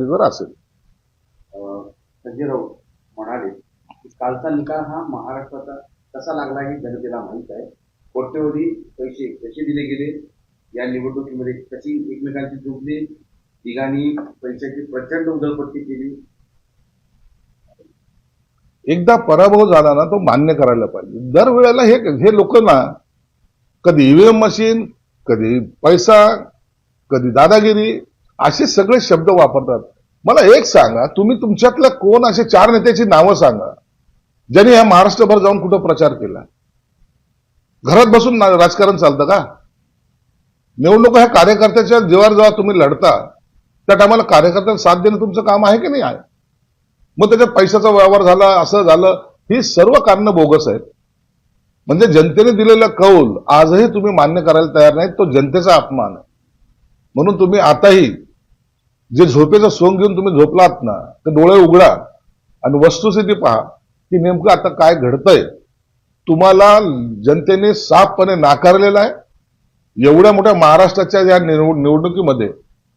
जर असेल. संजय राऊत म्हणाले की कालचा निकाल हा महाराष्ट्राचा कसा लागला हे जनतेला माहीत आहे. कोट्यवधी पैसे कसे दिले गेले या निवडणुकीमध्ये, कशी एकमेकांची जोडली, तिघांनी पैशाची प्रचंड उधळपट्टी केली. एकदा पराभव झाला ना तो मान्य करायला पाहिजे. दरवेळेला हे लोक ना कधी ईव्हीएम मशीन, कधी पैसा, कधी दादागिरी असे सगळे शब्द वापरतात. मला एक सांगा, तुम्ही तुमच्यातल्या कोण असे 4 नेत्याची नावं सांगा ज्यांनी या महाराष्ट्रभर जाऊन कुठं प्रचार केला. घरात बसून राजकारण चालतं का? निवडणूक ह्या कार्यकर्त्याच्या जीवावर जेव्हा तुम्ही लढता त्या टायमाला कार्यकर्त्यांना साथ देणं तुमचं काम आहे की नाही आहे. मग त्याच्यात पैशाचा व्यवहार झाला, असं झालं, ही सर्व कारणं बोगस आहेत. म्हणजे जनतेने दिलेला कौल आजही तुम्ही मान्य करायला तयार नाहीत, तो जनतेचा अपमान आहे. म्हणून तुम्ही आताही जे झोपेचं सोंग घेऊन तुम्ही झोपलात ना, ते डोळे उघडा आणि वस्तुस्थिती पहा की नेमकं आता काय घडतंय. तुम्हाला जनतेने साफपणे नाकारलेलं आहे. एवढ्या मोठ्या महाराष्ट्राच्या या निवडणुकीमध्ये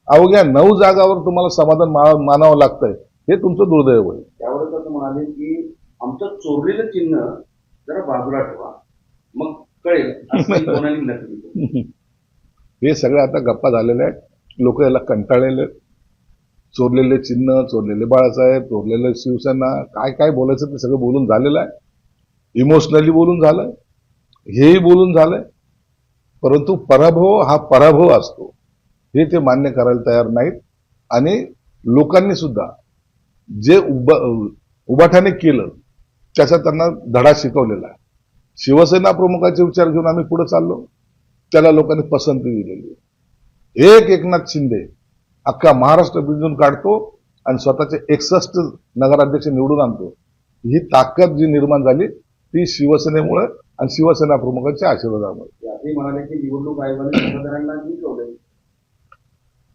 अवघ्या 9 जागावर तुम्हाला समाधान मानावं लागतंय. हे तुमचं दुर्दैव आहे. त्यावरच असं म्हणाले की आमचं चोरलेलं चिन्ह जरा बाजूला ठेवा, मग कळेल असं कोणाने नक्की. हे सगळे आता गप्पा झालेले आहेत. लोक याला कंटाळलेले. चोरलेले चिन्ह, चोरलेले बाळासाहेब, चोरलेले शिवसेना, काय काय बोलायचं ते सगळं बोलून झालेलं आहे. इमोशनली बोलून झालंय, हेही बोलून झालंय. परंतु पराभव हा पराभव असतो हे ते मान्य करायला तयार नाहीत. आणि लोकांनी सुद्धा जे उभाठाने केलं त्याचा त्यांना धडा शिकवलेला आहे. शिवसेना प्रमुखाचे विचार घेऊन आम्ही पुढे चाललो, त्याला लोकांनी पसंती दिलेली. एक एकनाथ शिंदे अख्खा महाराष्ट्र बिंजून काढतो आणि स्वतःचे 61 नगराध्यक्ष निवडून आणतो. ही ताकद जी निर्माण झाली ती शिवसेनेमुळे आणि शिवसेना प्रमुखांच्या आशीर्वादामुळे. असंही म्हणाले की निवडणूक आयोगाने मतदारांना जिंकवले.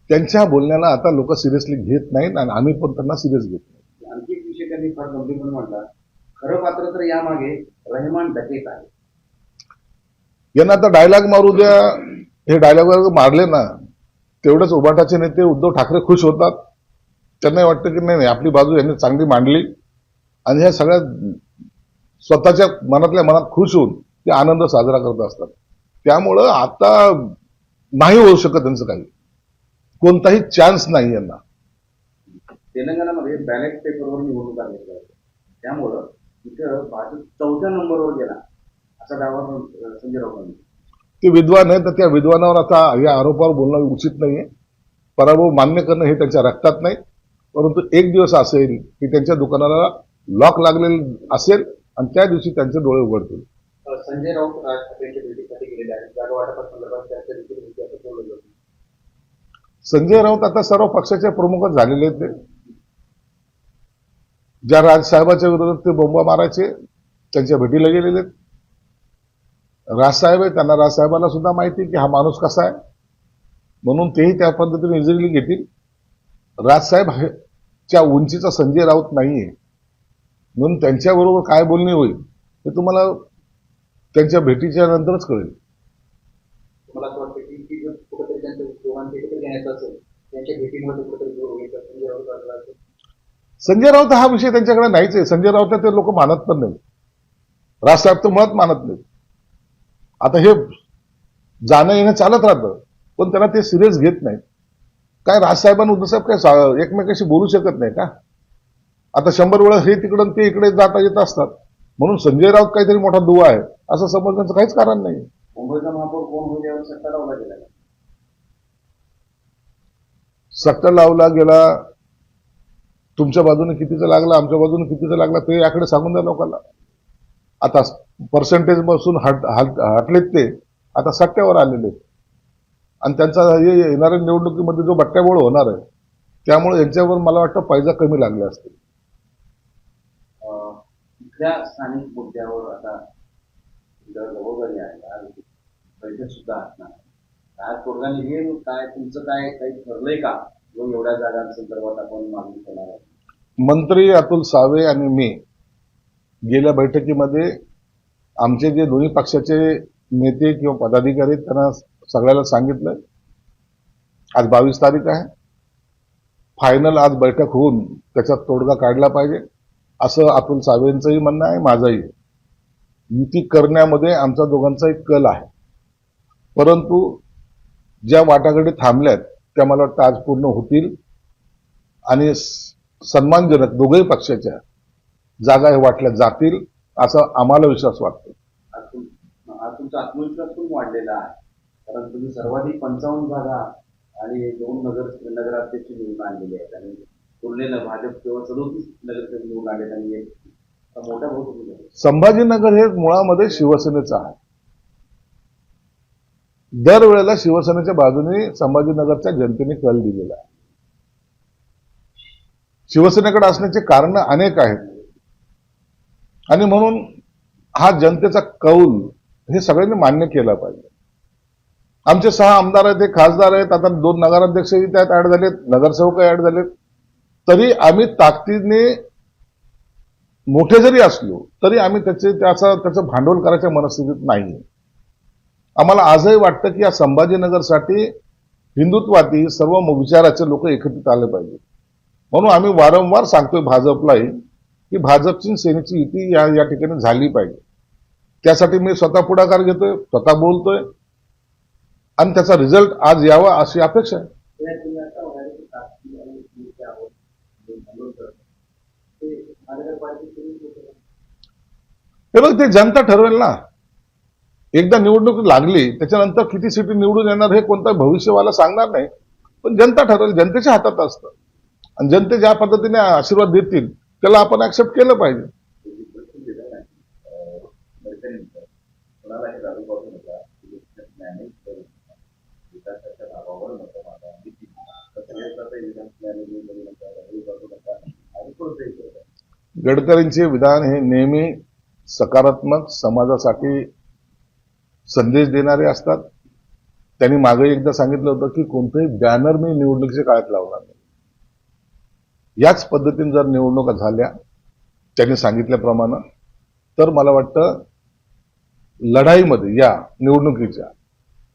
त्यांच्या बोलण्याला आता लोक सिरियसली घेत नाहीत आणि आम्ही पण त्यांना सिरियस घेत नाही. आणखी एक विषय त्यांनी फार गंभीरपणे मांडला. खरं पात्र तर यामागे रहमान डकेत आहे. यांना आता डायलॉग मारू द्या. हे डायलॉग मारले ना तेवढंच उभाटाचे नेते उद्धव ठाकरे खुश होतात. त्यांना वाटतं की नाही, आपली बाजू यांनी चांगली मांडली आणि ह्या सगळ्या स्वतःच्या मनातल्या मनात खुश होऊन ते आनंद साजरा करत असतात. त्यामुळं आता नाही होऊ शकत त्यांचं काही, कोणताही चान्स नाही यांना. तेलंगणामध्ये बॅलेट पेपरवर निवडणुका घेतल्या होत्या, त्यामुळं इथं भाजप 4थ्या नंबरवर गेला असा दावा संजय राऊतांनी. ते विद्वान आहे, तर त्या विद्वानावर आता या आरोपावर बोलणं उचित नाहीये. पराभव मान्य करणं हे त्यांच्या रक्तात नाही. परंतु एक दिवस असेल की त्यांच्या दुकानाला लॉक लागलेलं असेल आणि त्या दिवशी त्यांचे डोळे उघडतील. संजय राऊत राज ठाकरेंच्या भेटीसाठी गेलेले आहेत. जागा वाटपासंदर्भात चर्चा देखील होती असं बोललं जातं. संजय राऊत आता सर्व पक्षाचे प्रमुखच झालेले आहेत. ते ज्या राजसाहेबांच्या विरोधात ते बोंबा मारायचे त्यांच्या भेटीला गेलेले आहेत. राजसाहेब आहे, त्यांना राजसाहेबांना सुद्धा माहिती की हा माणूस कसा आहे, म्हणून तेही त्या पद्धतीने इजिली घेतील. राजसाहेब च्या उंचीचा संजय राऊत नाहीये, म्हणून त्यांच्याबरोबर काय बोलणी होईल हे तुम्हाला त्यांच्या भेटीच्या नंतरच कळेल. मला असं वाटतं की जर कुठेतरी त्यांचं दोघांचे एकत्र घेण्याचं असेल, त्यांच्या भेटीमध्ये कुठेतरी जोर होईल तर संजय राऊत. संजय राऊत हा विषय त्यांच्याकडे नाहीच आहे. संजय राऊत ते लोक मानत पण नाही. राजसाहेब तर मुळात मानत नाही. आता हे जाणं येणं चालत राहतं पण त्यांना ते सिरियस घेत नाहीत. काय राजसाहेब आणि उद्धवसाहेब काय एकमेकाशी बोलू शकत नाही का? आता 100 वेळा हे तिकडं ते इकडे जाता येत असतात, म्हणून संजय राऊत काहीतरी मोठा दुवा आहे असं समजण्याचं काहीच कारण नाही. मुंबईचा महापौर कोण होईल यावर सट्टा लावला गेला. सट्टा लावला गेला. तुमच्या बाजूने कितीचा लागला, आमच्या बाजूने कितीचा लागला ते याकडे सांगून द्या लोकांना. आता पर्सेंटेज पासून हटलेत ते आता सट्ट्यावर आलेले आणि त्यांचा येणाऱ्या निवडणुकीमध्ये जो बट्ट्याबोळ होणार आहे त्यामुळे यांच्यावर मला वाटतं पैजा कमी लागले असतील. इथल्या स्थानिक मुद्द्यावर आता जबाबदारी आहे, बैठक सुद्धा असणार. काय तोडगा निघेल, काय तुमचं काय काही ठरलंय का जो एवढ्या जागांसंदर्भात आपण मागणी करणार आहे? मंत्री अतुल सावे आणि मी गेल्या बैठकीमध्ये आमचे जे दोन्ही पक्षाचे नेते किंवा पदाधिकारी त्यांना सगळ्याला सांगितलं. आज 22 तारीख आहे. फायनल आज बैठक होऊन त्याच्यात तोडगा काढला पाहिजे असं अतुल सावेंचंही म्हणणं आहे, माझंही. युती करण्यामध्ये आमचा दोघांचाही कल आहे, परंतु ज्या वाटाघाटी थांबल्यात त्या मला वाटतं आज पूर्ण होतील आणि सन्मानजनक दोघही पक्षाच्या जागा हे वाटल्या जातील असा आम्हाला विश्वास वाटतो. आज तुमचा आत्मविश्वास पण वाढलेला आहे, कारण तुम्ही सर्वाधिक 55 जागा आणि 2 नगराध्यक्ष निवडून आणलेले आहेत आणि तुलनेनं भाजप केवळ 37 नगरसेवक निवडून आलेत आणि एक मोठा भाऊ तुम्ही झाले. संभाजीनगर हे मुळामध्ये शिवसेनेचं आहे. दरवेळेला शिवसेनेच्या बाजूने संभाजीनगरच्या जनतेने कल दिलेला आहे. शिवसेनेकडे असण्याचे कारण अनेक आहेत आणि म्हणून हा जनतेचा कौल हे सगळ्यांनी मान्य केला पाहिजे. आमचे 6 आमदार आहेत, ते खासदार आहेत, आता 2 नगराध्यक्षही त्यात ऍड झालेत, नगरसेवक ऍड झालेत. तरी आम्ही ताकदीने मोठे जरी असलो तरी आम्ही त्याचं भांडवल करायच्या मनस्थितीत नाहीये. आम्हाला आजही वाटतं की या संभाजीनगरसाठी हिंदुत्वादी सर्व विचाराचे लोक एकत्रित आले पाहिजे. म्हणून आम्ही वारंवार सांगतोय भाजपलाही की भाजपची सेनेची युती या ठिकाणी झाली पाहिजे. त्यासाठी मी स्वतः पुढाकार घेतोय, स्वतः बोलतोय आणि त्याचा रिझल्ट आज यावा अशी अपेक्षा आहे. हे बघ, ते जनता ठरवेल ना. एकदा निवडणूक लागली त्याच्यानंतर किती सीटी निवडून येणार हे कोणता भविष्यवाला सांगणार नाही, पण जनता ठरवेल. जनतेच्या हातात असतं आणि जनते ज्या पद्धतीने आशीर्वाद देतील त्याला आपण ऍक्सेप्ट केलं पाहिजे. गडकरींचे विधान हे नेहमी सकारात्मक, समाजासाठी संदेश देणारे असतात. त्यांनी मागे एकदा सांगितलं होतं की कोणतेही बॅनर मी निवडणुकीच्या काळात लावणार नाही. याच पद्धतीने जर निवडणुका झाल्या त्यांनी सांगितल्याप्रमाणे तर मला वाटतं लढाईमध्ये या निवडणुकीच्या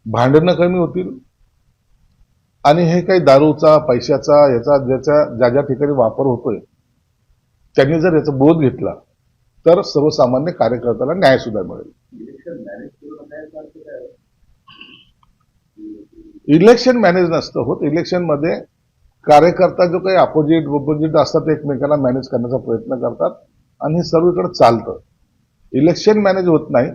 भांडणं कमी होतील आणि हे काही दारूचा, पैशाचा, याचा ज्या ठिकाणी वापर होतोय त्यांनी जर याचा बोध घेतला तर सर्वसामान्य कार्यकर्त्याला न्याय सुद्धा मिळेल. इलेक्शन मॅनेज नसतं होत. इलेक्शनमध्ये कार्यकर्ता जो काही अपोजिट असतात ते एकमेकांना मॅनेज करण्याचा प्रयत्न करतात आणि हे सर्वीकडे चालतं. इलेक्शन मॅनेज होत नाही.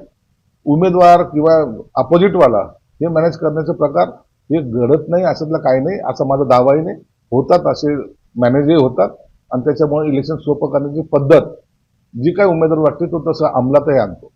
उमेदवार किंवा अपोजिटवाला हे मॅनेज करण्याचे प्रकार हे घडत नाही, अशातलं काही नाही असा माझा दावाही नाही. होतात, असे मॅनेजही होतात आणि त्याच्यामुळे इलेक्शन सोपं करण्याची पद्धत जी काही उमेदवार वाटते तो तसं अंमलातही आणतो.